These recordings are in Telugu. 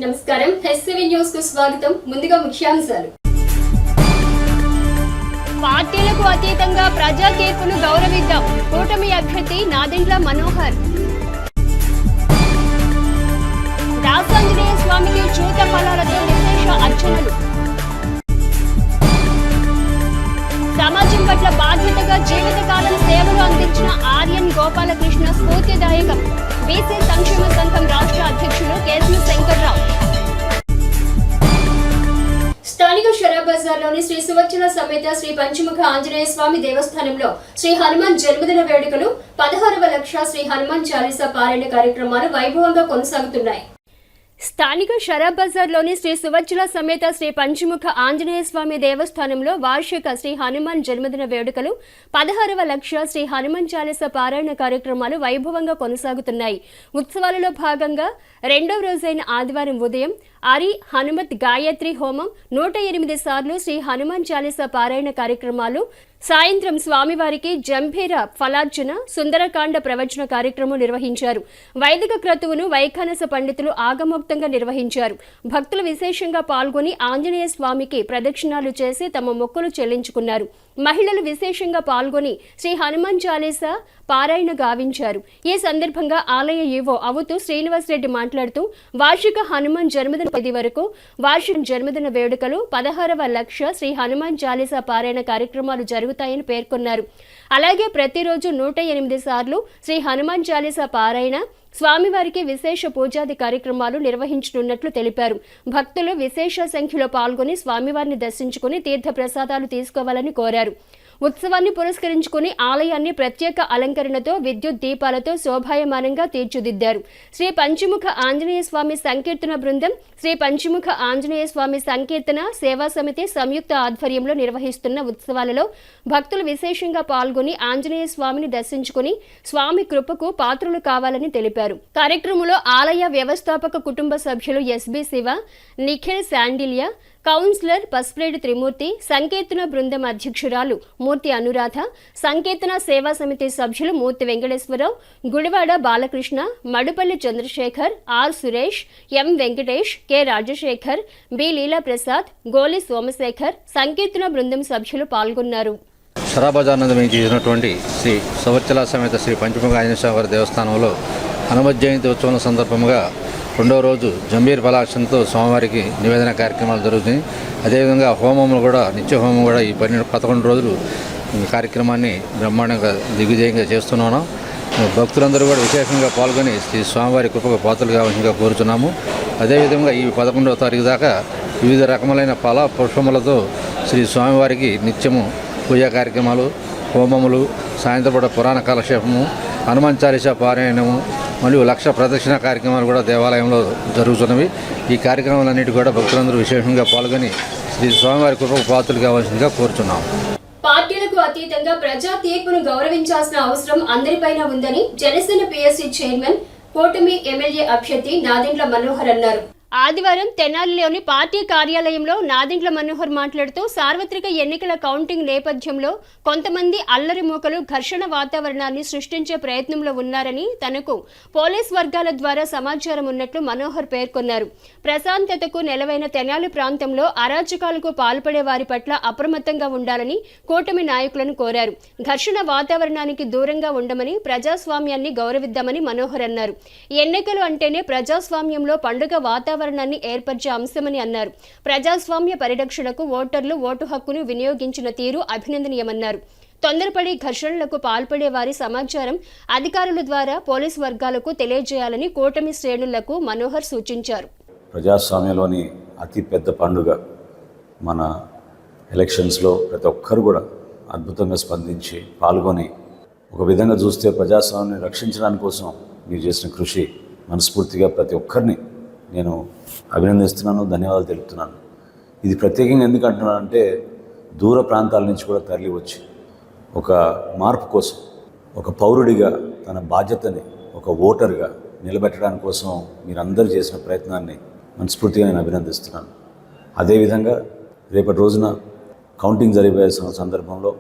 నమస్కారం ఎస్సీవీ న్యూస్ కు స్వాగతం. ముందుగా ముఖ్యాంశాలు. పార్టీలకు అతీతంగా ప్రజా తీర్పును గౌరవిద్దాం. కూటమి అభ్యర్థి నాదెండ్ల మనోహర్. రాజాంజనేయ స్వామికి చూత ఫలాలతో విశేష అర్చనలు. సమాజం పట్ల బాధ్యతగా జీవితకాలం సేవలు అందించిన ఆర్యన్ గోపాలకృష్ణ స్ఫూర్తిదాయకం. బీసీ సంక్షేమ సంఘం రాష్ట్ర అధ్యక్షులు కేశవ శంకర్రావు. స్థానిక షరాబ్ బజార్లోని శ్రీ సువచ్చల సమేత శ్రీ పంచముఖ ఆంజనేయ స్వామి దేవస్థానంలో శ్రీ హనుమాన్ జన్మదిన వేడుకలు 16వ లక్ష శ్రీ హనుమాన్ చాలీసా పారాయణ కార్యక్రమాలు వైభవంగా కొనసాగుతున్నాయి. స్థానిక షరాబ్ బజార్లోని శ్రీ సువచ్చల సమేత శ్రీ పంచముఖ ఆంజనేయ స్వామి దేవస్థానంలో వార్షిక శ్రీ హనుమాన్ జన్మదిన వేడుకలు 16వ లక్ష శ్రీ హనుమాన్ చాలీసా పారాయణ కార్యక్రమాలు వైభవంగా కొనసాగుతున్నాయి. ఉత్సవాలలో భాగంగా రెండవ రోజైన ఆదివారం ఉదయం ఆరి హనుమత్ గాయత్రి హోమం 108 సార్లు శ్రీ హనుమాన్ చాలీసా పారాయణ కార్యక్రమాలు, సాయంత్రం స్వామివారికి జంభీర ఫలార్చన, సుందరకాండ ప్రవచన కార్యక్రమం నిర్వహించారు. వైదిక క్రతువును వైఖానస పండితులు ఆగమోక్తంగా నిర్వహించారు. భక్తులు విశేషంగా పాల్గొని ఆంజనేయ స్వామికి ప్రదక్షిణాలు చేసి తమ మొక్కులు చెల్లించుకున్నారు. మహిళలు విశేషంగా పాల్గొని శ్రీ హనుమాన్ చాలీసా పారాయణ గావించారు. ఈ సందర్భంగా ఆలయ ఈవో అవుతూ శ్రీనివాసరెడ్డి మాట్లాడుతూ వార్షిక హనుమాన్ జన్మదిన వరకు వార్షిక జన్మదిన వేడుకలు 16వ లక్ష శ్రీ హనుమాన్ చాలీసా పారాయణ కార్యక్రమాలు జరుగుతాయని పేర్కొన్నారు. అలాగే ప్రతిరోజు 108 సార్లు శ్రీ హనుమాన్ చాలీసా పారాయణ, స్వామివారికి విశేష పూజాది కార్యక్రమాలు నిర్వహించనున్నట్లు తెలిపారు. భక్తులు విశేష సంఖ్యలో పాల్గొని స్వామివారిని దర్శించుకుని తీర్థ ప్రసాదాలు తీసుకోవాలని కోరారు. ఉత్సవాన్ని పురస్కరించుకుని ఆలయాన్ని ప్రత్యేక అలంకరణతో విద్యుత్ దీపాలతో శోభాయమానంగా తీర్చిదిద్దారు. శ్రీ పంచముఖ ఆంజనేయ స్వామి సంకీర్తన బృందం, శ్రీ పంచముఖ ఆంజనేయ స్వామి సంకీర్తన సేవా సమితి సంయుక్త ఆధ్వర్యంలో నిర్వహిస్తున్న ఉత్సవాలలో భక్తులు విశేషంగా పాల్గొని ఆంజనేయ స్వామిని దర్శించుకుని స్వామి కృపకు పాత్రులు కావాలని తెలిపారు. కార్యక్రమంలో ఆలయ వ్యవస్థాపక కుటుంబ సభ్యులు ఎస్బి శివ, నిఖిల్ శాండిలియా, కౌన్సిలర్ పసుపులేటి త్రిమూర్తి, సంకీర్తన బృందం అధ్యక్షురాలు మూర్తి అనురాధ, సంకీర్తన సేవా సమితి సభ్యులు Murthy Venkateswara Rao, Gudivada Balakrishna, Madupalli Chandrasekhar, R Suresh, M Venkatesh, K Rajasekhar, B Leelaprasad, Goli Somasekhar, సంకీర్తన బృందం సభ్యులు పాల్గొన్నారు. షరాబ్ బజార్ నందు చేసినటువంటి శ్రీ సువచ్చల సమేత శ్రీ పంచముఖ ఆంజనేయ స్వామి దేవస్థానంలో హనుమత్ జయంతి ఉత్సవం సందర్భంగా రెండవ రోజు జంబీర్ ఫలాక్షంతో స్వామివారికి నివేదన కార్యక్రమాలు జరుగుతాయి. అదేవిధంగా హోమములు కూడా, నిత్య హోమం కూడా ఈ 11 రోజులు కార్యక్రమాన్ని బ్రహ్మాండంగా దిగ్విజయంగా చేస్తున్నాను. భక్తులందరూ కూడా విశేషంగా పాల్గొని శ్రీ స్వామివారి కృపకు పాత్రలు కావాల్సిందిగా కోరుతున్నాము. అదేవిధంగా ఈ 11వ తారీఖు దాకా వివిధ రకములైన ఫల పుష్పములతో శ్రీ స్వామివారికి నిత్యము పూజా కార్యక్రమాలు, హోమములు, సాయంత్రం పూట పురాణ కాలక్షేపము, హనుమాన్ చాలీసా పారాయణము మరియు లక్ష ప్రదక్షిణ కార్యక్రమాలు కూడా దేవాలయంలో జరుగుతున్నవి. ఈ కార్యక్రమాలన్నిటి కూడా భక్తులందరూ విశేషంగా పాల్గొని శ్రీ స్వామివారి కృపకు పాత్రలు కావాల్సిందిగా కోరుతున్నాం. పార్టీలకు అతీతంగా ప్రజా తీర్పును గౌరవించాల్సిన అవసరం అందరిపైన ఉందని జనసేన పిఎస్సి చైర్మన్, కూటమి ఎమ్మెల్యే అభ్యర్థి నాదెండ్ల మనోహర్ అన్నారు. ఆదివారం తెనాలిలోని పార్టీ కార్యాలయంలో నాదెండ్ల మనోహర్ మాట్లాడుతూ సార్వత్రిక ఎన్నికల కౌంటింగ్ నేపథ్యంలో కొంతమంది అల్లరి మూకలు ఘర్షణ వాతావరణాన్ని సృష్టించే ప్రయత్నంలో ఉన్నారని తనకు పోలీస్ వర్గాల ద్వారా సమాచారం ఉన్నట్లు మనోహర్ పేర్కొన్నారు. ప్రశాంతతకు నెలవైన తెనాలి ప్రాంతంలో అరాచకాలకు పాల్పడే వారి పట్ల అప్రమత్తంగా ఉండాలని కూటమి నాయకులను కోరారు. ఘర్షణ వాతావరణానికి దూరంగా ఉండమని, ప్రజాస్వామ్యాన్ని గౌరవిద్దామని మనోహర్ అన్నారు. ఎన్నికలు అంటేనే ప్రజాస్వామ్యంలో పండుగ వాతావరణాన్ని ఏర్పరిచే అంశమని అన్నారు. ప్రజాస్వామ్య పరిరక్షణకు ఓటర్లు ఓటు హక్కును వినియోగించిన తీరు అభినందనీయమన్నారు. తొందరపడి ఘర్షణలకు పాల్పడే వారి సమాచారం అధికారుల ద్వారా పోలీసు వర్గాలకు తెలియజేయాలని కూటమి శ్రేణులకు మనోహర్ సూచించారు. ప్రజాస్వామ్యంలోని అతి పెద్ద పండుగ మన ఎలక్షన్స్లో ప్రతి ఒక్కరు కూడా అద్భుతంగా స్పందించి పాల్గొని, ఒక విధంగా చూస్తే ప్రజాస్వామ్యాన్ని రక్షించడానికి కోసం మీరు చేసిన కృషి మనస్ఫూర్తిగా ప్రతి ఒక్కరిని నేను అభినందిస్తున్నాను, ధన్యవాదాలు తెలుపుతున్నాను. ఇది ప్రత్యేకంగా ఎందుకు అంటున్నానంటే, దూర ప్రాంతాల నుంచి కూడా తరలి వచ్చి ఒక మార్పు కోసం, ఒక పౌరుడిగా తన బాధ్యతని ఒక ఓటర్గా నిలబెట్టడానికి కోసం మీరందరూ చేసిన ప్రయత్నాన్ని మనస్ఫూర్తిగా నేను అభినందిస్తున్నాను. అదేవిధంగా రేపటి రోజున కౌంటింగ్ జరిగే సందర్భంలో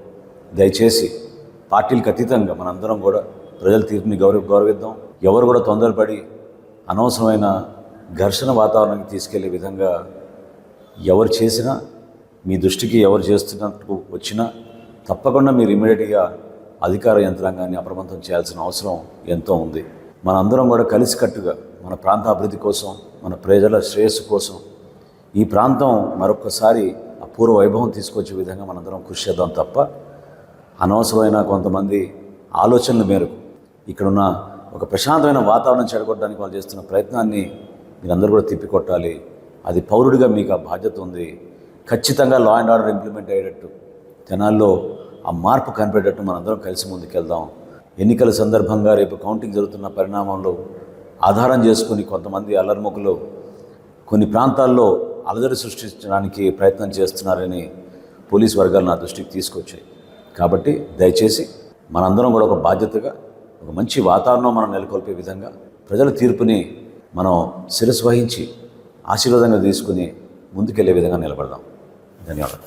దయచేసి పార్టీలకు అతీతంగా మనందరం కూడా ప్రజల తీర్పుని గౌరవిద్దాం. ఎవరు కూడా తొందరపడి అనవసరమైన ఘర్షణ వాతావరణానికి తీసుకెళ్లే విధంగా ఎవరు చేసినా, మీ దృష్టికి ఎవరు చేస్తున్నట్టు వచ్చినా తప్పకుండా మీరు ఇమీడియట్గా అధికార యంత్రాంగాన్ని అప్రమత్తం చేయాల్సిన అవసరం ఎంతో ఉంది. మనందరం కూడా కలిసికట్టుగా మన ప్రాంత అభివృద్ధి కోసం, మన ప్రజల శ్రేయస్సు కోసం ఈ ప్రాంతం మరొకసారి అపూర్వ వైభవం తీసుకొచ్చే విధంగా మనందరం కృషి చేద్దాం తప్ప అనవసరమైన కొంతమంది ఆలోచనల మేరకు ఇక్కడున్న ఒక ప్రశాంతమైన వాతావరణం చెడగొట్టడానికి వాళ్ళు చేస్తున్న ప్రయత్నాన్ని మీరందరూ కూడా తిప్పికొట్టాలి. అది పౌరుడిగా మీకు ఆ బాధ్యత ఉంది. ఖచ్చితంగా లా అండ్ ఆర్డర్ ఇంప్లిమెంట్ అయ్యేటట్టు, జనాల్లో ఆ మార్పు కనిపెట్టేటట్టు మనందరం కలిసి ముందుకెళ్దాం. ఎన్నికల సందర్భంగా రేపు కౌంటింగ్ జరుగుతున్న పరిణామంలో ఆధారం చేసుకుని కొంతమంది అల్లర్ముఖులు కొన్ని ప్రాంతాల్లో అలజడి సృష్టించడానికి ప్రయత్నం చేస్తున్నారని పోలీస్ వర్గాలు నా దృష్టికి తీసుకొచ్చాయి. కాబట్టి దయచేసి మనందరం కూడా ఒక బాధ్యతగా ఒక మంచి వాతావరణం మనం నెలకొల్పే విధంగా ప్రజల తీర్పుని మనం శిరస్సు వహించి ఆశీర్వాదంగా తీసుకుని ముందుకెళ్లే విధంగా నిలబడదాం. ధన్యవాదాలు.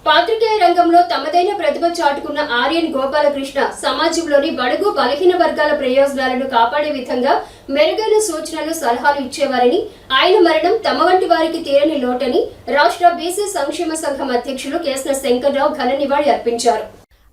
పాత్రికేయ రంగంలో తమదైన ప్రతిభ చాటుకున్న ఆర్యన్ గోపాలకృష్ణ సమాజంలోని బడుగు బలహీన వర్గాల ప్రయోజనాలను కాపాడే విధంగా మెరుగైన సూచనలు, సలహాలు ఇచ్చేవారని, ఆయన మరణం తమ వంటి వారికి తీరని లోటని రాష్ట్ర బీసీ సంక్షేమ సంఘం అధ్యక్షులు కేసన శంకర్రావు ఘన నివాళి అర్పించారు.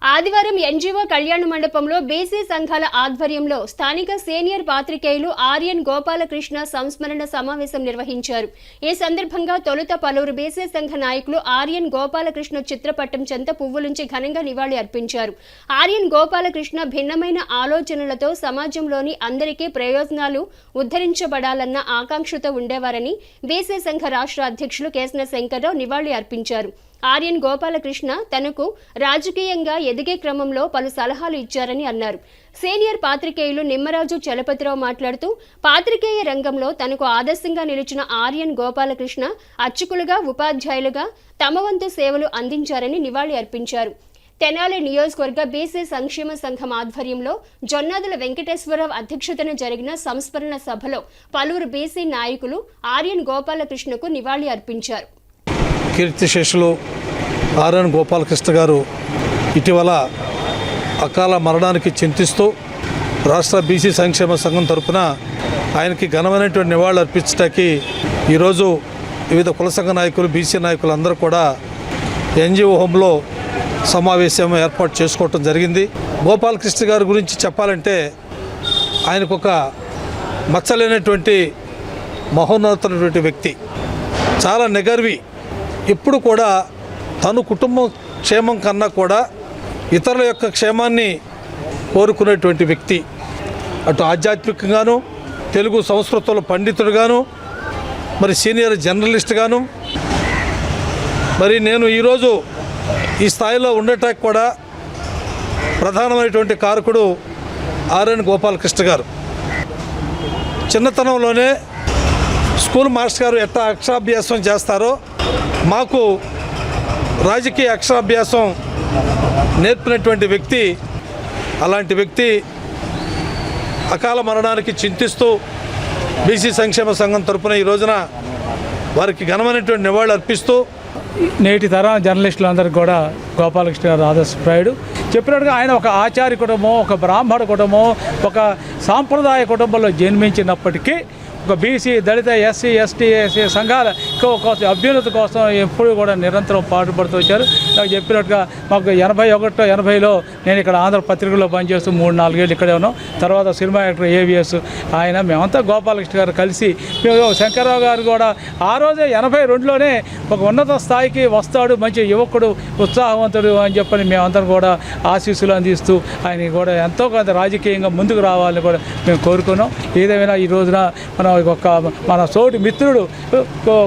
ఆదివారం ఎన్జీఓ కళ్యాణ మండపంలో బీసీ సంఘాల ఆధ్వర్యంలో స్థానిక సీనియర్ పాత్రికేయులు ఆర్యన్ గోపాలకృష్ణ సంస్మరణ సమావేశం నిర్వహించారు. ఈ సందర్భంగా తొలుత పలువురు బీసీ సంఘ నాయకులు ఆర్యన్ గోపాలకృష్ణ చిత్రపటం చెంత పువ్వులుంచి ఘనంగా నివాళి అర్పించారు. ఆర్యన్ గోపాలకృష్ణ భిన్నమైన ఆలోచనలతో సమాజంలోని అందరికీ ప్రయోజనాలు ఉద్ధరించబడాలన్న ఆకాంక్షతో ఉండేవారని బీసీ సంఘ రాష్ట్ర అధ్యక్షులు కేసన శంకర్రావు నివాళి అర్పించారు. ఆర్యన్ గోపాలకృష్ణ తనకు రాజకీయంగా ఎదిగే క్రమంలో పలు సలహాలు ఇచ్చారని అన్నారు. సీనియర్ పాత్రికేయులు నిమ్మరాజు చలపతిరావు మాట్లాడుతూ పాత్రికేయ రంగంలో తనకు ఆదర్శంగా నిలిచిన ఆర్యన్ గోపాలకృష్ణ అర్చకులుగా, ఉపాధ్యాయులుగా తమ వంతు సేవలు అందించారని నివాళి అర్పించారు. తెనాలి నియోజకవర్గ బీసీ సంక్షేమ సంఘం ఆధ్వర్యంలో జొన్నాదుల వెంకటేశ్వరరావు అధ్యక్షతన జరిగిన సంస్మరణ సభలో పలువురు బీసీ నాయకులు ఆర్యన్ గోపాలకృష్ణకు నివాళి అర్పించారు. కీర్తిశేషులు ఆర్యన్ గోపాలకృష్ణ గారు ఇటీవల అకాల మరణానికి చింతిస్తూ రాష్ట్ర బీసీ సంక్షేమ సంఘం తరఫున ఆయనకి ఘనమైనటువంటి నివాళులు అర్పించడానికి ఈరోజు వివిధ కుల సంఘ నాయకులు, బీసీ నాయకులు అందరూ కూడా ఎన్జీఓ హోంలో సమావేశం ఏర్పాటు చేసుకోవటం జరిగింది. గోపాలకృష్ణ గారి గురించి చెప్పాలంటే ఆయనకు ఒక మచ్చలేనటువంటి మహోన్నతమైనటువంటి వ్యక్తి, చాలా నిగర్వి. ఎప్పుడు కూడా తను కుటుంబం క్షేమం కన్నా కూడా ఇతరుల యొక్క క్షేమాన్ని కోరుకునేటువంటి వ్యక్తి. అటు ఆధ్యాత్మికంగాను, తెలుగు సంస్కృతంలో పండితుడుగాను, మరి సీనియర్ జర్నలిస్ట్గాను, మరి నేను ఈరోజు ఈ స్థాయిలో ఉండటానికి కూడా ప్రధానమైనటువంటి కారకుడు ఆర్యన్ గోపాలకృష్ణ గారు. చిన్నతనంలోనే స్కూల్ మాస్టర్ గారు ఎట్లా అక్షరాభ్యాసం చేస్తారో మాకు రాజకీయ అక్షరాభ్యాసం నేర్పినటువంటి వ్యక్తి. అలాంటి వ్యక్తి అకాల మరణానికి చింతిస్తూ బీసీ సంక్షేమ సంఘం తరపున ఈ రోజున వారికి ఘనమైనటువంటి నివాళులు అర్పిస్తూ నేటి తరం జర్నలిస్టులందరికీ కూడా గోపాలకృష్ణ గారు ఆదర్శప్రాయుడు. చెప్పినట్టుగా ఆయన ఒక ఆచార్య కుటుంబం, ఒక బ్రాహ్మణ కుటుంబం, ఒక సాంప్రదాయ కుటుంబంలో జన్మించినప్పటికీ ఒక బీసీ, దళిత, ఎస్సీ, ఎస్టీ సంఘాల అభ్యున్నతి కోసం ఎప్పుడు కూడా నిరంతరం పాటుపడుతూ వచ్చారు. నాకు చెప్పినట్టుగా మాకు 81-80లో నేను ఇక్కడ ఆంధ్ర పత్రికలో పనిచేస్తూ 3-4 ఏళ్ళు ఇక్కడే ఉన్నాం. తర్వాత సినిమా యాక్టర్ ఏవిఎస్ ఆయన, మేమంతా గోపాలకృష్ణ గారు కలిసి శంకర్రావు గారు కూడా ఆ రోజే 82లోనే ఒక ఉన్నత స్థాయికి వస్తాడు, మంచి యువకుడు, ఉత్సాహవంతుడు అని చెప్పని మేమందరం కూడా ఆశీస్సులు అందిస్తూ ఆయన కూడా ఎంతో కొంత రాజకీయంగా ముందుకు రావాలని కూడా మేము కోరుకున్నాం. ఏదేమైనా ఈ రోజున మన తోటి మిత్రుడు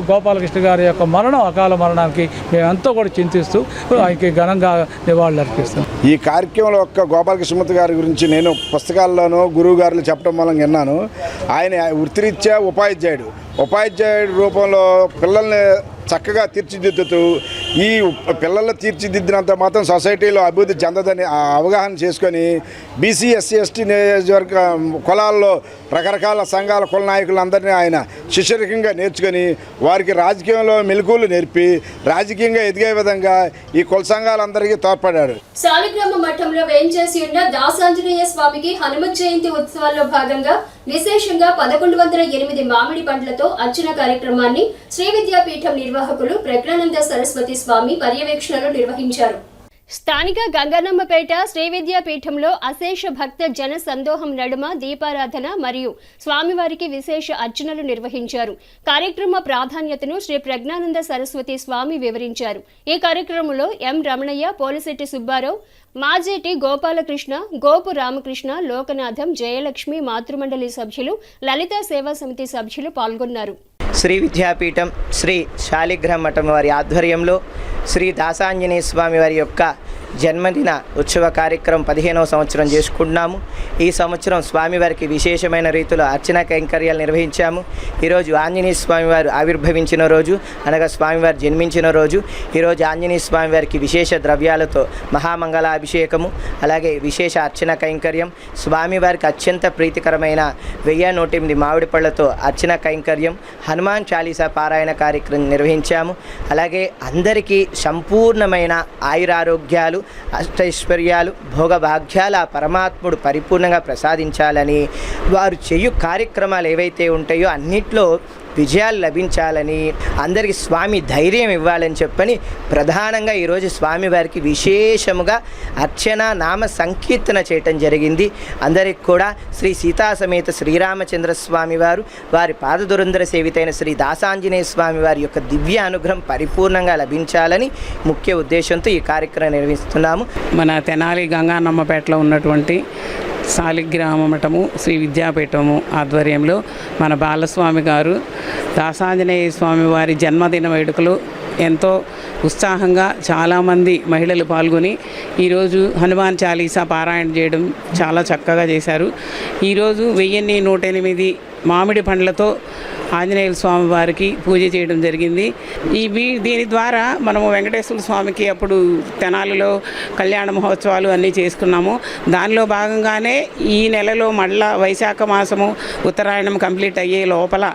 గోపాలకృష్ణ గారి యొక్క మరణం, అకాల మరణానికి మేము ఎంతో కూడా చింతిస్తూ ఆయనకి ఘనంగా నివాళులు అర్పిస్తాం. ఈ కార్యక్రమంలో ఒక్క గోపాలకృష్ణమూర్తి గారి గురించి నేను పుస్తకాల్లోనూ గురువు గారులు చెప్పడం మూలంగా విన్నాను. ఆయన వృత్తిరీత్యా ఉపాధ్యాయుడు రూపంలో పిల్లల్ని చక్కగా తీర్చిదిద్దుతూ ఈ పిల్లలు తీర్చిదిద్దినంత మాత్రం సొసైటీలో అభివృద్ధి చెందదని అవగాహన చేసుకొని బీసీ, ఎస్సీ, ఎస్టీ నియోజకవర్గ కులాల్లో రకరకాల సంఘాల కుల నాయకులందరినీ ఆయన శిష్యరికంగా నేర్చుకొని వారికి రాజకీయంలో మెలకువలు నేర్పి రాజకీయంగా ఎదిగే విధంగా ఈ కుల సంఘాలందరికీ తోడ్పడ్డాడు. సాలిగ్రామ మఠంలో వేంచేసి ఉన్న దాసాంజనేయ స్వామికి హనుమత్ జయంతి ఉత్సవాల్లో భాగంగా విశేషంగా 1108 మామిడి పండ్లతో అర్చన కార్యక్రమాన్ని శ్రీ విద్యాపీఠం నిర్వాహకులు ప్రజ్ఞానంద సరస్వతి స్వామి పర్యవేక్షణలో నిర్వహించారు. స్థానిక గంగన్నమ్మపేట శ్రీ విద్యాపీఠంలో అశేష భక్త జన సందోహం నడుమ దీపారాధన మరియు స్వామివారికి విశేష అర్చనలు నిర్వహించారు. కార్యక్రమ ప్రాధాన్యతను శ్రీ ప్రజ్ఞానంద సరస్వతి స్వామి వివరించారు. ఈ కార్యక్రమంలో ఎం రమణయ్య, పోలిశెట్టి సుబ్బారావు, మాజేటి గోపాలకృష్ణ, గోపు రామకృష్ణ, లోకనాథం, జయలక్ష్మి, మాతృమండలి సభ్యులు, లలితా సేవా సమితి సభ్యులు పాల్గొన్నారు. శ్రీ విద్యాపీఠం శ్రీ శాలిగ్రామ మఠం వారి ఆధ్వర్యంలో శ్రీ దాసాంజనేయ స్వామి వారి యొక్క జన్మదిన ఉత్సవ కార్యక్రమం 15వ సంవత్సరం చేసుకుంటున్నాము. ఈ సంవత్సరం స్వామివారికి విశేషమైన రీతిలో అర్చన కైంకర్యాలు నిర్వహించాము. ఈరోజు ఆంజనేయ స్వామివారు ఆవిర్భవించిన రోజు, అనగా స్వామివారు జన్మించిన రోజు. ఈరోజు ఆంజనేయ స్వామివారికి విశేష ద్రవ్యాలతో మహామంగళాభిషేకము, అలాగే విశేష అర్చన కైంకర్యం, స్వామివారికి అత్యంత ప్రీతికరమైన 1008 మామిడి పళ్ళతో అర్చన కైంకర్యం, హనుమాన్ చాలీసా పారాయణ కార్యక్రమం నిర్వహించాము. అలాగే అందరికీ సంపూర్ణమైన ఆయురారోగ్యాలు, అష్టైశ్వర్యాలు, భోగభాగ్యాల పరమాత్ముడు పరిపూర్ణంగా ప్రసాదించాలని, వారు చేయు కార్యక్రమాలు ఏవైతే ఉంటాయో అన్నిట్లో విజయాలు లభించాలని, అందరికీ స్వామి ధైర్యం ఇవ్వాలని చెప్పని ప్రధానంగా ఈరోజు స్వామివారికి విశేషముగా అర్చన నామ సంకీర్తన చేయటం జరిగింది. అందరికి కూడా శ్రీ సీతా సమేత శ్రీరామచంద్ర స్వామి వారు, వారి పాదదురంధర సేవితైన శ్రీ దాసాంజనేయ స్వామి వారి యొక్క దివ్య అనుగ్రహం పరిపూర్ణంగా లభించాలని ముఖ్య ఉద్దేశంతో ఈ కార్యక్రమం నిర్వహిస్తున్నాము. మన తెనాలి గంగానమ్మపేటలో ఉన్నటువంటి శాలిగ్రామ మఠము శ్రీ విద్యాపీఠము ఆధ్వర్యంలో మన బాలస్వామి గారు దాసాంజనేయ స్వామి వారి జన్మదిన వేడుకలు ఎంతో ఉత్సాహంగా చాలామంది మహిళలు పాల్గొని ఈరోజు హనుమాన్ చాలీసా పారాయణ చేయడం చాలా చక్కగా చేశారు. ఈరోజు 1108 మామిడి పండ్లతో ఆంజనేయ స్వామి వారికి పూజ చేయడం జరిగింది. దీని ద్వారా మనము వెంకటేశ్వర స్వామికి అప్పుడు తెనాలిలో కళ్యాణ మహోత్సవాలు అన్నీ చేసుకున్నాము. దానిలో భాగంగానే ఈ నెలలో మళ్ళా వైశాఖ మాసము ఉత్తరాయణం కంప్లీట్ అయ్యే లోపల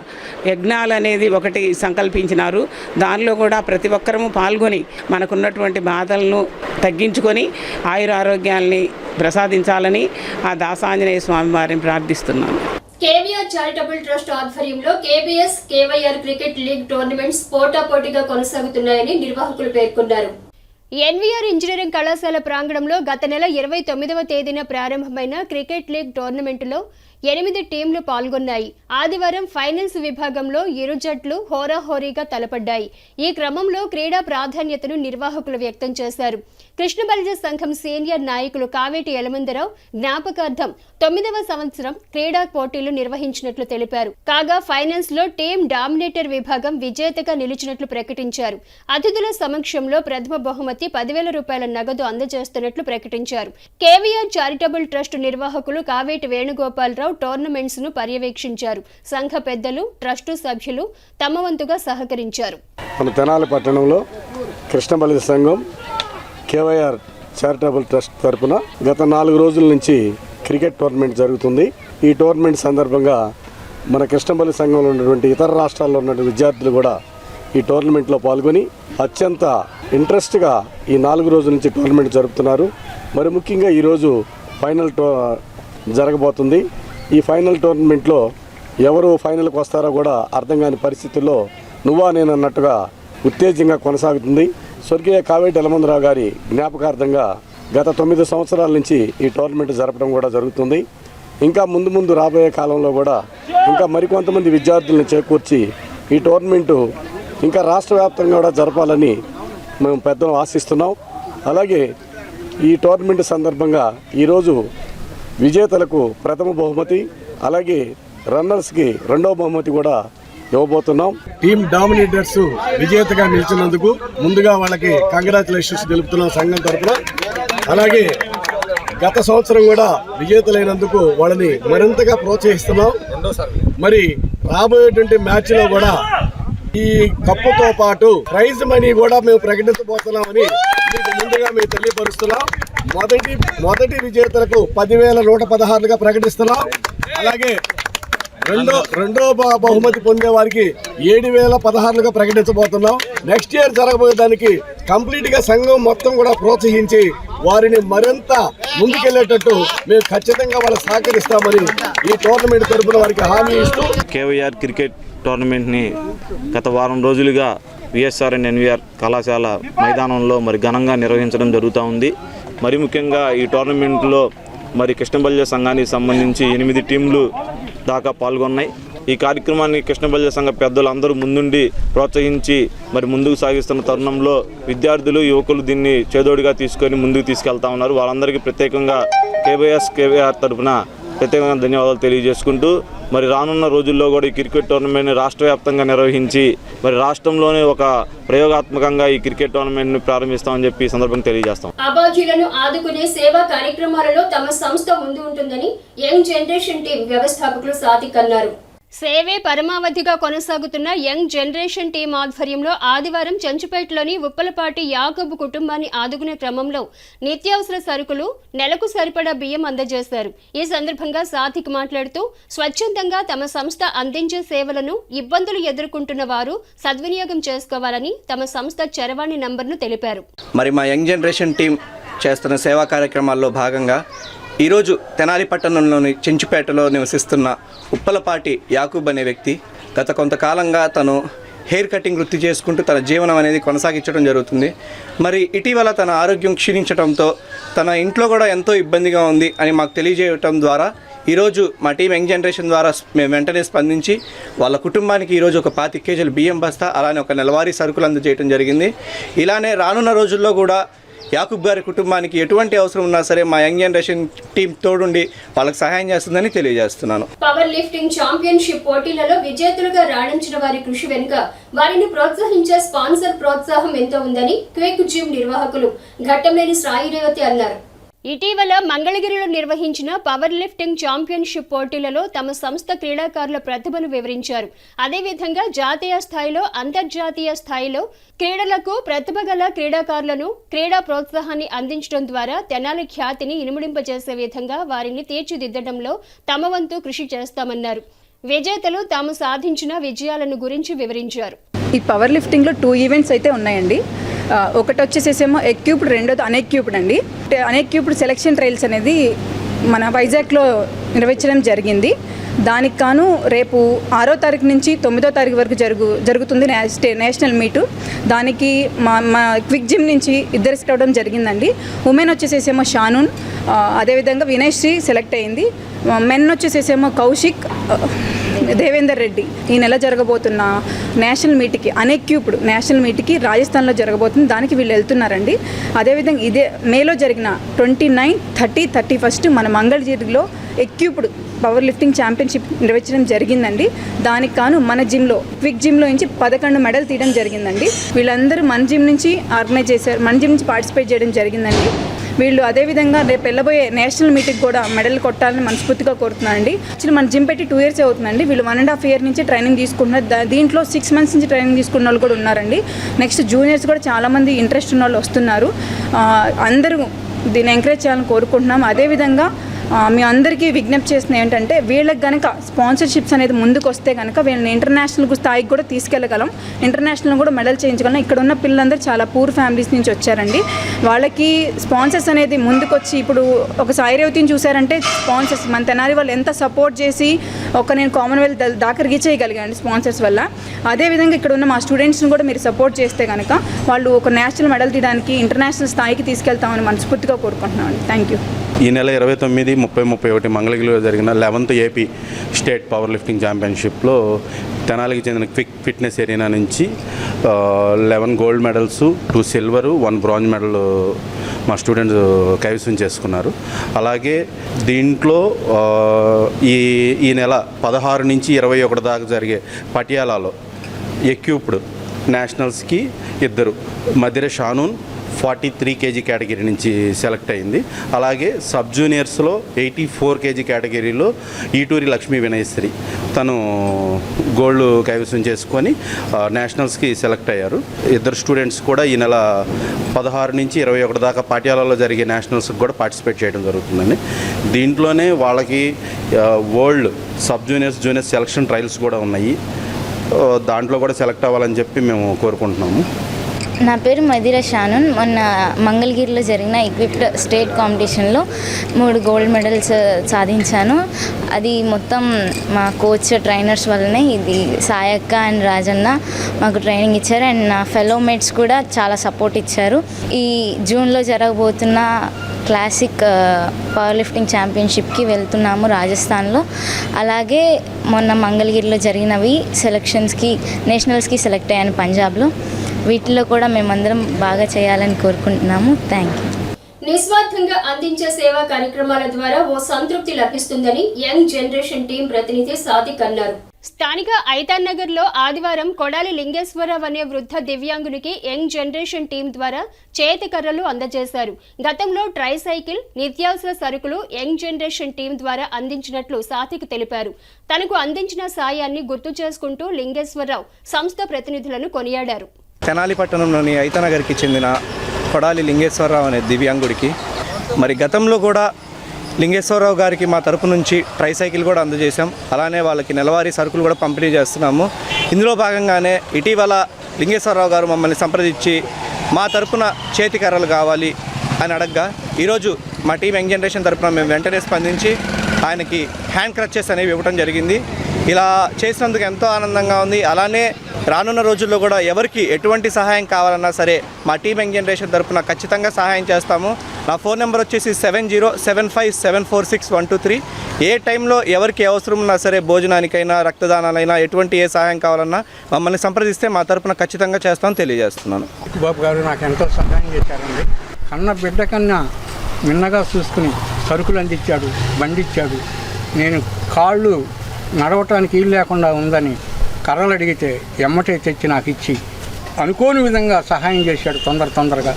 యజ్ఞాలు అనేది ఒకటి సంకల్పించినారు. దానిలో కూడా ప్రతి ఒక్కరము పాల్గొని మనకున్నటువంటి బాధలను తగ్గించుకొని ఆయురారోగ్యాల్ని ప్రసాదించాలని ఆ దాసాంజనేయ స్వామి వారిని ప్రార్థిస్తున్నాను. కేవీఆర్ చారిటబుల్ ట్రస్ట్ ఆధ్వర్యంలో కేబీఎస్ కేవైఆర్ క్రికెట్ లీగ్ టోర్నమెంట్స్ పోటాపోటీగా కొనసాగుతున్నాయని నిర్వాహకులు పేర్కొన్నారు. ఎన్వీఆర్ ఇంజనీరింగ్ కళాశాల ప్రాంగణంలో గత నెల 29వ తేదీన ప్రారంభమైన క్రికెట్ లీగ్ టోర్నమెంటులో 8 టీంలు పాల్గొన్నాయి. ఆదివారం ఫైనల్స్ విభాగంలో ఇరు జట్లు హోరాహోరీగా తలపడ్డాయి. ఈ క్రమంలో క్రీడా ప్రాధాన్యతను నిర్వాహకులు వ్యక్తం చేశారు. కృష్ణబలిజ సంఘం సీనియర్ నాయకులు కావేటి యలమందరావు జ్ఞాపకార్థం 9వ సంవత్సరం క్రీడా పోటీలు నిర్వహించినట్లు తెలిపారు. కాగా ఫైనల్స్ లో టీం డామినేటర్ విభాగం విజేతగా నిలిచినట్లు ప్రకటించారు. అతిథుల సమక్షంలో ప్రథమ బహుమతి 10,000 రూపాయల నగదు అందజేస్తున్నట్లు ప్రకటించారు. కేవీఆర్ చారిటబుల్ ట్రస్ట్ నిర్వాహకులు కావేటి వేణుగోపాలరావు టోర్నమెంట్స్ ను పర్యవేక్షించారు. సంఘ పెద్దలు, ట్రస్టు సభ్యులు తమ వంతుగా సహకరించారు. మన తెనాలి పట్టణంలో కృష్ణబలిజ సంఘం కేవైఆర్ చారిటబుల్ ట్రస్ట్ తరపున గత 4 రోజుల నుంచి క్రికెట్ టోర్నమెంట్ జరుగుతుంది. ఈ టోర్నమెంట్ సందర్భంగా మన కృష్ణబలిజ సంఘంలో ఉన్నటువంటి ఇతర రాష్ట్రాల్లో ఉన్నటువంటి విద్యార్థులు కూడా ఈ టోర్నమెంట్లో పాల్గొని అత్యంత ఇంట్రెస్ట్గా ఈ 4 రోజుల నుంచి టోర్నమెంట్ జరుపుతున్నారు. మరి ముఖ్యంగా ఈరోజు ఫైనల్ జరగబోతుంది. ఈ ఫైనల్ టోర్నమెంట్లో ఎవరు ఫైనల్కి వస్తారో కూడా అర్థం కాని పరిస్థితుల్లో నువ్వా నేను అన్నట్టుగా ఉత్తేజంగా కొనసాగుతుంది. స్వర్గీయ కావేటి యలమందరావు గారి జ్ఞాపకార్థంగా గత 9 సంవత్సరాల నుంచి ఈ టోర్నమెంట్ జరపడం కూడా జరుగుతుంది. ఇంకా ముందు రాబోయే కాలంలో కూడా ఇంకా మరికొంతమంది విద్యార్థులను చేకూర్చి ఈ టోర్నమెంటు ఇంకా రాష్ట్ర వ్యాప్తంగా కూడా జరపాలని మేము పెద్దలు ఆశిస్తున్నాం. అలాగే ఈ టోర్నమెంట్ సందర్భంగా ఈరోజు విజేతలకు ప్రథమ బహుమతి, అలాగే రన్నర్స్కి 2వ బహుమతి కూడా ఇవ్వబోతున్నాం. టీమ్ డామినేటర్స్ విజేతగా నిలిచినందుకు ముందుగా వాళ్ళకి కంగ్రాచులేషన్స్ తెలుపుతున్నాం సంఘం తరఫున. అలాగే గత సంవత్సరం కూడా విజేతలైనందుకు వాళ్ళని మరింతగా ప్రోత్సహిస్తున్నాం. మరి రాబోయేటువంటి మ్యాచ్లో కూడా ఈ కప్పుతో పాటు ప్రైజ్ మనీ కూడా మేము ప్రకటించబోతున్నామని మీకు ముందుగా మేము తెలియపరుస్తున్నాం. మొదటి విజేతలకు 10,116గా ప్రకటిస్తున్నాం. అలాగే రెండో బహుమతి పొందే వారికి 7,016గా ప్రకటించబోతున్నాం. నెక్స్ట్ ఇయర్ జరగబోయే దానికి కంప్లీట్గా సంఘం మొత్తం కూడా ప్రోత్సహించి వారిని మరింత ముందుకెళ్లేటట్టు మేము ఖచ్చితంగా వాళ్ళకి సహకరిస్తామని ఈ టోర్నమెంట్ తరఫున వారికి హామీ ఇస్తూ కేవైఆర్ క్రికెట్ టోర్నమెంట్ని గత వారం రోజులుగా విఎస్ఆర్ అండ్ ఎన్వీఆర్ కళాశాల మైదానంలో మరి ఘనంగా నిర్వహించడం జరుగుతూ ఉంది. మరి ముఖ్యంగా ఈ టోర్నమెంట్లో మరి కృష్ణబల్య సంఘానికి సంబంధించి 8 టీంలు దాకా పాల్గొన్నాయి. ఈ కార్యక్రమాన్ని కృష్ణబల్య సంఘ పెద్దలు అందరూ ముందుండి ప్రోత్సహించి మరి ముందుకు సాగిస్తున్న తరుణంలో విద్యార్థులు యువకులు దీన్ని చేదోడిగా తీసుకొని ముందుకు తీసుకెళ్తా ఉన్నారు. వాళ్ళందరికీ ప్రత్యేకంగా కేవైఆర్ తరఫున ప్రత్యేకంగా ధన్యవాదాలు తెలియజేసుకుంటూ మరి రానున్న రోజుల్లో కూడా ఈ క్రికెట్ టోర్నమెంట్ని రాష్ట్ర వ్యాప్తంగా నిర్వహించి మరి రాష్ట్రంలోనే ఒక ప్రయోగాత్మకంగా ఈ క్రికెట్ టోర్నమెంట్ని ప్రారంభిస్తామని చెప్పి ఈ సందర్భంగా తెలియజేస్తాం. అభాగ్యులను ఆదుకునే సేవా కార్యక్రమాలలో తమ సంస్థ ముందు ఉంటుందని యంగ్ జనరేషన్ టీం వ్యవస్థాపకులు సాదిక్ అన్నారు. సేవే పరమావధిగా కొనసాగుతున్న యంగ్ జనరేషన్ టీం ఆధ్వర్యంలో ఆదివారం చెంచుపేటలోని ఉప్పలపాటి యాకబు కుటుంబాన్ని ఆదుకునే క్రమంలో నిత్యావసర సరుకులు, నెలకు సరిపడా బియ్యం అందజేశారు. ఈ సందర్భంగా సాదిక్ మాట్లాడుతూ స్వచ్ఛందంగా తమ సంస్థ అందించే సేవలను ఇబ్బందులు ఎదుర్కొంటున్న వారు సద్వినియోగం చేసుకోవాలని తమ సంస్థ చరవాణి నంబర్ను తెలిపారు. మరి మా యంగ్ జనరేషన్ టీం చేస్తున్న సేవా కార్యక్రమాల్లో భాగంగా ఈరోజు తెనాలి పట్టణంలోని చెంచుపేటలో నివసిస్తున్న ఉప్పలపాటి యాకూబ్ అనే వ్యక్తి గత కొంతకాలంగా తను హెయిర్ కటింగ్ వృత్తి చేసుకుంటూ తన జీవనం అనేది కొనసాగించడం జరుగుతుంది. మరి ఇటీవల తన ఆరోగ్యం క్షీణించడంతో తన ఇంట్లో కూడా ఎంతో ఇబ్బందిగా ఉంది అని మాకు తెలియజేయటం ద్వారా ఈరోజు మా టీం యంగ్ జనరేషన్ ద్వారా మేము వెంటనే స్పందించి వాళ్ళ కుటుంబానికి ఈరోజు ఒక 25 కేజీల బియ్యం బస్తా అలానే ఒక నెలవారీ సరుకులు అందజేయడం జరిగింది. ఇలానే రానున్న రోజుల్లో కూడా యాకూబ్ గారి కుటుంబానికి ఎటువంటి అవసరం ఉన్నా సరే మా యంగ్ జనరేషన్ టీం తోడుండి వాళ్ళకి సహాయం చేస్తుందని తెలియజేస్తున్నాను. పవర్ లిఫ్టింగ్ ఛాంపియన్షిప్ పోటీలలో విజేతలుగా రాణించిన వారి కృషి వెనుక వారిని ప్రోత్సహించే స్పాన్సర్ ప్రోత్సాహం ఎంతో ఉందని క్విక్ జిమ్ నిర్వాహకులు ఘట్టంలేని సాయిరేవతి అన్నారు. ఇటీవల మంగళగిరిలో నిర్వహించిన పవర్ లిఫ్టింగ్ ఛాంపియన్షిప్ పోటీలలో తమ సంస్థ క్రీడాకారుల ప్రతిభను వివరించారు. అదేవిధంగా జాతీయ స్థాయిలో, అంతర్జాతీయ స్థాయిలో క్రీడలకు ప్రతిభ గల క్రీడాకారులను క్రీడా ప్రోత్సాహాన్ని అందించడం ద్వారా తెనాలి ఖ్యాతిని ఇనుమడింపజేసే విధంగా వారిని తీర్చిదిద్దడంలో తమ వంతు కృషి చేస్తామన్నారు. విజేతలు తాము సాధించిన విజయాలను గురించి వివరించారు. ఈ పవర్ లిఫ్టింగ్లో 2 ఈవెంట్స్ అయితే ఉన్నాయండి. ఒకటి వచ్చేసేమో ఎక్యూప్డ్, రెండోది అన్ఎక్యూప్డ్ అండి. అన్ఎక్యూప్డ్ సెలక్షన్ ట్రయల్స్ అనేది మన వైజాగ్లో నిర్వహించడం జరిగింది. దానికి కాను రేపు 6వ తారీఖు నుంచి 9వ తారీఖు వరకు జరుగుతుంది నేషనల్ మీటు. దానికి మా క్విక్ జిమ్ నుంచి 2 సెలెక్ట్ అవ్వడం జరిగిందండి. ఉమెన్ వచ్చేసేమో షానూన్, అదేవిధంగా వినయ్ శ్రీ సెలెక్ట్ అయింది. మెన్ వచ్చేసేమో కౌశిక్, దేవేందర్ రెడ్డి. ఈ నెల జరగబోతున్న నేషనల్ మీట్కి, అన్ఎక్యూప్డ్ నేషనల్ మీట్కి రాజస్థాన్లో జరగబోతుంది. దానికి వీళ్ళు వెళ్తున్నారండి. అదేవిధంగా ఇదే మేలో జరిగిన 29, 30, 31 మన మంగళగిరిలో ఎక్యూప్డ్ పవర్ లిఫ్టింగ్ ఛాంపియన్షిప్ నిర్వహించడం జరిగిందండి. దానికి కాను మన జిమ్లో, క్విక్ జిమ్లో నుంచి 11 మెడల్ తీయడం జరిగిందండి. వీళ్ళందరూ మన జిమ్ నుంచి ఆర్గనైజ్ చేశారు, మన జిమ్ నుంచి పార్టిసిపేట్ చేయడం జరిగిందండి. వీళ్ళు అదేవిధంగా రేపు వెళ్ళబోయే నేషనల్ మీటింగ్ కూడా మెడల్ కొట్టాలని మనస్ఫూర్తిగా కోరుతున్నానండి. యాక్చువల్లీ మన జిమ్ పెట్టి 2 years అవుతుందండి. వీళ్ళు 1.5 year నుంచి ట్రైనింగ్ తీసుకుంటున్నారు. దీంట్లో 6 months నుంచి ట్రైనింగ్ తీసుకున్న వాళ్ళు కూడా ఉన్నారండి. నెక్స్ట్ జూనియర్స్ కూడా చాలామంది ఇంట్రెస్ట్ ఉన్న వాళ్ళు వస్తున్నారు. అందరూ దీన్ని ఎంకరేజ్ చేయాలని కోరుకుంటున్నాం. అదేవిధంగా మీ అందరికీ విజ్ఞప్తి చేసిన ఏంటంటే వీళ్ళకి కనుక స్పాన్సర్షిప్స్ అనేది ముందుకు వస్తే కనుక వీళ్ళని ఇంటర్నేషనల్ స్థాయికి కూడా తీసుకెళ్ళగలం, ఇంటర్నేషనల్ కూడా మెడల్ చేయించగలం. ఇక్కడ ఉన్న పిల్లలందరూ చాలా పూర్ ఫ్యామిలీస్ నుంచి వచ్చారండి. వాళ్ళకి స్పాన్సర్స్ అనేది ముందుకు వచ్చి, ఇప్పుడు ఒక సాయిరేవతిని చూసారంటే స్పాన్సర్స్ మన తెనాలి వాళ్ళు ఎంత సపోర్ట్ చేసి నేను కామన్వెల్త్ దాకా రీచ్ చేయగలిగాను స్పాన్సర్స్ వల్ల. అదేవిధంగా ఇక్కడ ఉన్న మా స్టూడెంట్స్ని కూడా మీరు సపోర్ట్ చేస్తే కనుక వాళ్ళు ఒక నేషనల్ మెడల్ తీయడానికి ఇంటర్నేషనల్ స్థాయికి తీసుకెళ్తామని మనస్ఫూర్తిగా కోరుకుంటున్నామండి. Thank you. ఈ నెల 29, 30, 31 మంగళగిరిలో జరిగిన 11th AP state power lifting ఛాంపియన్షిప్లో తెనాలికి చెందిన క్విక్ ఫిట్నెస్ ఏరియా నుంచి 11 gold medals, 2 silver, 1 bronze medal మా స్టూడెంట్స్ కైవసం చేసుకున్నారు. అలాగే దీంట్లో ఈ నెల 16 నుంచి 21 దాకా జరిగే పటియాలాలో ఎక్యూప్డ్ నేషనల్స్కి 2 మధ్యర షానూన్ 43 kg కేటగిరీ నుంచి సెలెక్ట్ అయింది. అలాగే సబ్ జూనియర్స్లో 84 kg కేటగిరీలో ఈటూరి లక్ష్మీ వినయశ్రీ తను గోల్డ్ కైవసం చేసుకొని నేషనల్స్కి సెలెక్ట్ అయ్యారు. 2 స్టూడెంట్స్ కూడా ఈ నెల 16 నుంచి 21 దాకా పాట్యాలలో జరిగే నేషనల్స్కి కూడా పార్టిసిపేట్ చేయడం జరుగుతుందండి. దీంట్లోనే వాళ్ళకి world sub juniors, junior selection trials కూడా ఉన్నాయి. దాంట్లో కూడా సెలెక్ట్ అవ్వాలని చెప్పి మేము కోరుకుంటున్నాము. నా పేరు మదిరా షానున్. మొన్న మంగళగిరిలో జరిగిన ఎక్విప్డ్ స్టేట్ కాంపిటీషన్లో 3 గోల్డ్ మెడల్స్ సాధించాను. అది మొత్తం మా కోచ్ ట్రైనర్స్ వల్లనే. ఇది సాయక్క అండ్ రాజన్న మాకు ట్రైనింగ్ ఇచ్చారు అండ్ నా ఫెలో మేట్స్ కూడా చాలా సపోర్ట్ ఇచ్చారు. ఈ జూన్లో జరగబోతున్న క్లాసిక్ పవర్ లిఫ్టింగ్ ఛాంపియన్షిప్కి వెళ్తున్నాము రాజస్థాన్లో. అలాగే మొన్న మంగళగిరిలో జరిగినవి సెలక్షన్స్కి నేషనల్స్కి సెలెక్ట్ అయ్యాను పంజాబ్లో. వీటిలో కూడా మేమందరం బాగా చేయాలని కోరుకుంటున్నాము. Thank you. నిస్వార్థంగా అందించే సేవా కార్యక్రమాల ద్వారా ఓ సంతృప్తి లభిస్తుందని యంగ్ జనరేషన్ టీం ప్రతినిధి సాదిక్ అన్నారు. స్థానిక ఐతాన్ నగర్ లో ఆదివారం కొడాలి లింగేశ్వరరావు అనే వృద్ధ దివ్యాంగునికి యంగ్ జనరేషన్ టీం ద్వారా చేతి కర్రలు అందజేశారు. గతంలో ట్రైసైకిల్, నిత్యావసర సరుకులు యంగ్ జనరేషన్ టీం ద్వారా అందించినట్లు సాతిక్ తెలిపారు. తనకు అందించిన సాయాన్ని గుర్తు చేసుకుంటూ లింగేశ్వరరావు సంస్థ ప్రతినిధులను కొనియాడారు. తెనాలి పట్టణంలోని ఐతానగర్కి చెందిన కొడాలి లింగేశ్వరరావు అనే దివ్యాంగుడికి మరి గతంలో కూడా లింగేశ్వరరావు గారికి మా తరపు నుంచి ట్రైసైకిల్ కూడా అందజేశాం. అలానే వాళ్ళకి నెలవారీ సరుకులు కూడా పంపిణీ చేస్తున్నాము. ఇందులో భాగంగానే ఇటీవల లింగేశ్వరరావు గారు మమ్మల్ని సంప్రదించి మా తరపున చేతి కర్రలు కావాలి అని అడగగా ఈరోజు మా టీం యంగ్ జనరేషన్ తరపున మేము వెంటనే స్పందించి ఆయనకి హ్యాండ్ క్రచెస్ అనేవి ఇవ్వడం జరిగింది. ఇలా చేసినందుకు ఎంతో ఆనందంగా ఉంది. అలానే రానున్న రోజుల్లో కూడా ఎవరికి ఎటువంటి సహాయం కావాలన్నా సరే మా టీం యంగ్ జనరేషన్ తరపున ఖచ్చితంగా సహాయం చేస్తాము. నా ఫోన్ నెంబర్ వచ్చేసి 7075746123. ఏ టైంలో ఎవరికి అవసరం ఉన్నా సరే, భోజనానికైనా రక్తదానాలైనా ఎటువంటి ఏ సహాయం కావాలన్నా మమ్మల్ని సంప్రదిస్తే మా తరపున ఖచ్చితంగా చేస్తామని తెలియజేస్తున్నాను. బాబు గారు నాకు ఎంతో సహాయం చేశారండి. కన్న బిడ్డ కన్నా మిన్నగా చూసుకుని సరుకులు అందించాడు, బండిచ్చాడు. నేను కాళ్ళు నడవటానికి వీలు లేకుండా ఉందని కర్రలు అడిగితే ఎమ్మటే తెచ్చి నాకు ఇచ్చి అనుకోని విధంగా సహాయం చేశాడు తొందరగా.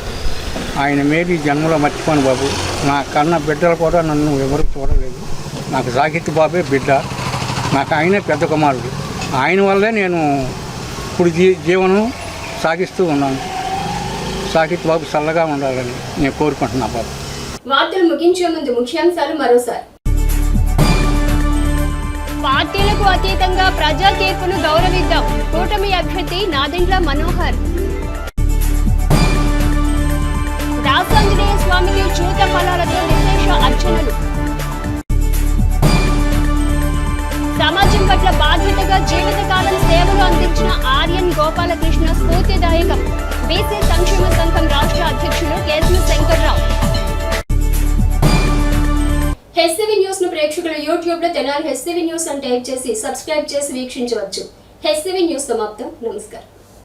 ఆయన మేబీ జన్మలో మర్చిపోను బాబు. నా కన్న బిడ్డలు కూడా నన్ను ఎవరు చూడలేదు. నాకు సాహిత్ బాబే బిడ్డ, నాకు ఆయనే పెద్ద కుమారుడు. ఆయన వల్లే నేను ఇప్పుడు జీవనం సాగిస్తూ ఉన్నాను. సాహిత్ బాబు చల్లగా ఉండాలని నేను కోరుకుంటున్నా బాబు. వార్తలు ముగించే ముందు ముఖ్యాంశాలు మరోసారి. పార్టీలకు అతీతంగా ప్రజా తీర్పును గౌరవిద్దాం. కూటమి అభ్యర్థి నాదెండ్ల మనోహర్. దాసాంజనేయ స్వామికి చూత ఫలాలతో విశేష అర్చనలు. సమాజం పట్ల బాధ్యతగా జీవితకాలం సేవలు అందించిన ఆర్యన్ గోపాలకృష్ణ స్ఫూర్తిదాయకం. బీసీ సంక్షేమ సంఘం రాష్ట్ర అధ్యక్షులు కేశవ శంకర్రావు. హెచ్సివి న్యూస్ ను ప్రేక్షకులు యూట్యూబ్ లో తెనాలి హెచ్సివి న్యూస్ అని టైప్ చేసి సబ్స్క్రైబ్ చేసి వీక్షించవచ్చు. హెచ్సివి న్యూస్ సమాప్తం. నమస్కారం.